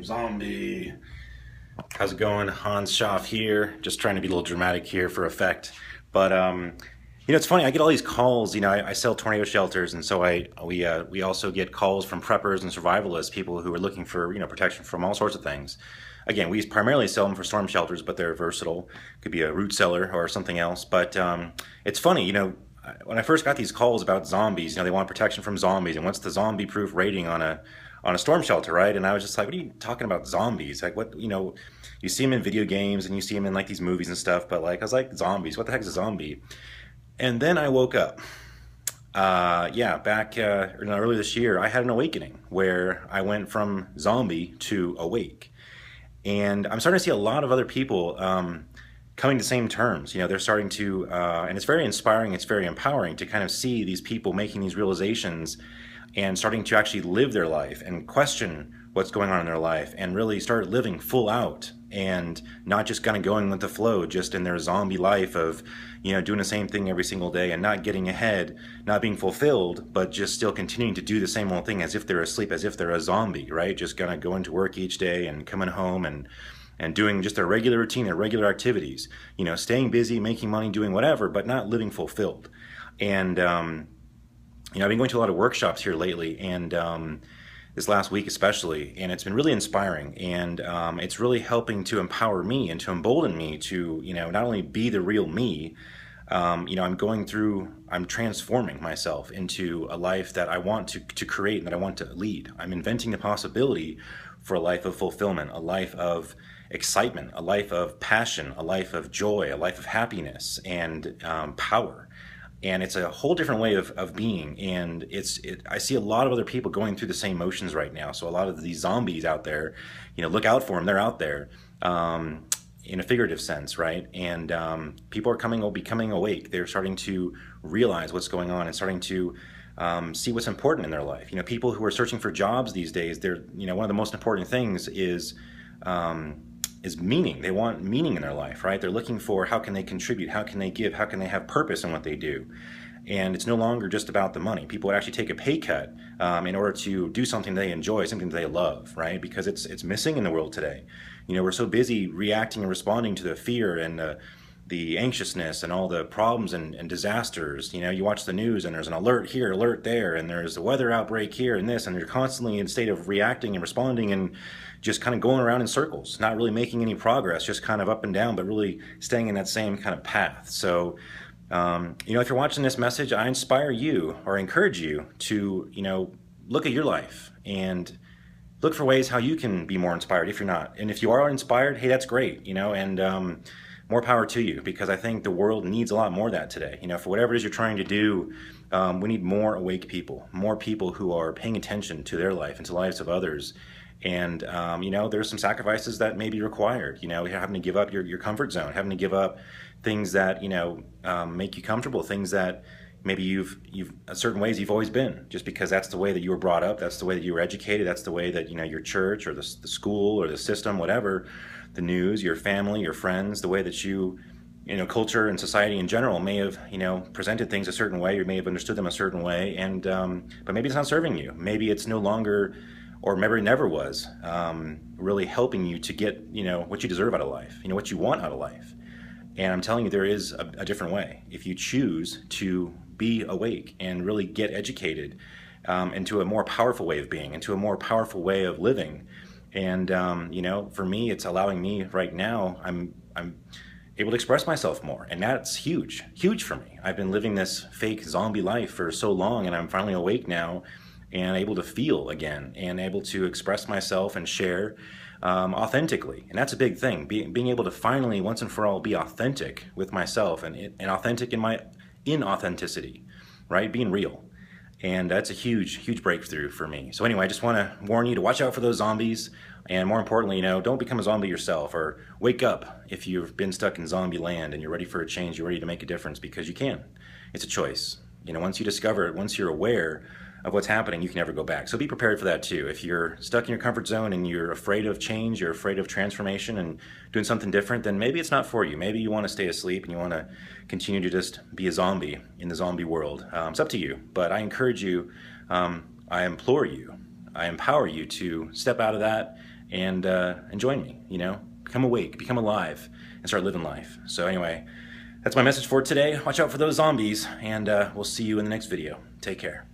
Zombie. How's it going? Hans Schaff here. Just trying to be a little dramatic here for effect. But it's funny. I get all these calls. I sell tornado shelters, and so we also get calls from preppers and survivalists, people who are looking for protection from all sorts of things. Again, we primarily sell them for storm shelters, but they're versatile. Could be a root cellar or something else. But it's funny. When I first got these calls about zombies, they want protection from zombies, and what's the zombie-proof rating on a storm shelter, right? And I was just like, what are you talking about zombies? Like, what, you see them in video games and you see them in like these movies and stuff, but like, I was like, zombies, what the heck is a zombie? And then I woke up. Yeah, back earlier this year, I had an awakening where I went from zombie to awake. And I'm starting to see a lot of other people coming to same terms. They're starting to, and it's very inspiring, it's very empowering to kind of see these people making these realizations and starting to actually live their life and question what's going on in their life and really start living full out and not just kind of going with the flow, just in their zombie life of, doing the same thing every single day and not getting ahead, not being fulfilled, but just still continuing to do the same old thing as if they're asleep, as if they're a zombie, right? Just gonna go into work each day and coming home and doing just their regular routine, their regular activities, staying busy, making money, doing whatever, but not living fulfilled. And I've been going to a lot of workshops here lately, and this last week especially, and it's been really inspiring, and it's really helping to empower me and to embolden me to, not only be the real me. I'm transforming myself into a life that I want to create and that I want to lead. I'm inventing the possibility for a life of fulfillment, a life of excitement, a life of passion, a life of joy, a life of happiness and power. And it's a whole different way of being, and I see a lot of other people going through the same motions right now. So a lot of these zombies out there, look out for them. They're out there, in a figurative sense, right? And people are becoming awake. They're starting to realize what's going on and starting to see what's important in their life. People who are searching for jobs these days, one of the most important things is meaning. They want meaning in their life, right? They're looking for how can they contribute, how can they give, how can they have purpose in what they do. And it's no longer just about the money. People would actually take a pay cut in order to do something they enjoy, something they love, right? Because it's missing in the world today. We're so busy reacting and responding to the fear and the anxiousness and all the problems and disasters. You watch the news and there's an alert here, alert there, and there's a weather outbreak here and this, and you're constantly in a state of reacting and responding and just kind of going around in circles, not really making any progress, just kind of up and down, but really staying in that same kind of path. So, if you're watching this message, I inspire you or encourage you to, look at your life and look for ways how you can be more inspired if you're not. And if you are inspired, hey, that's great, and more power to you, because I think the world needs a lot more of that today. For whatever it is you're trying to do, we need more awake people, more people who are paying attention to their life and to the lives of others. And, there's some sacrifices that may be required. You're having to give up your comfort zone, having to give up things that, make you comfortable, things that maybe you've certain ways you've always been, just because that's the way that you were brought up, that's the way that you were educated, that's the way that, your church or the school or the system, whatever, the news, your family, your friends, the way that culture and society in general may have, presented things a certain way, or may have understood them a certain way, and but maybe it's not serving you. Maybe it's no longer, or maybe it never was, really helping you to get, what you deserve out of life, what you want out of life. And I'm telling you, there is a different way. If you choose to be awake and really get educated into a more powerful way of being, into a more powerful way of living. And, for me, it's allowing me right now, I'm able to express myself more. And that's huge, huge for me. I've been living this fake zombie life for so long, and I'm finally awake now and able to feel again and able to express myself and share authentically. And that's a big thing, being able to finally, once and for all, be authentic with myself and authentic in my inauthenticity, right? Being real. And that's a huge, huge breakthrough for me. So anyway, I just want to warn you to watch out for those zombies. And more importantly, don't become a zombie yourself, or wake up if you've been stuck in zombie land and you're ready for a change, you're ready to make a difference, because you can. It's a choice. Once you discover it, once you're aware of what's happening, you can never go back. So be prepared for that too. If you're stuck in your comfort zone and you're afraid of change, you're afraid of transformation and doing something different, then maybe it's not for you. Maybe you want to stay asleep and you want to continue to just be a zombie in the zombie world. It's up to you. But I encourage you, I implore you I empower you to step out of that and join me, you know, become awake, become alive, and start living life. So anyway, that's my message for today. Watch out for those zombies, and we'll see you in the next video. Take care.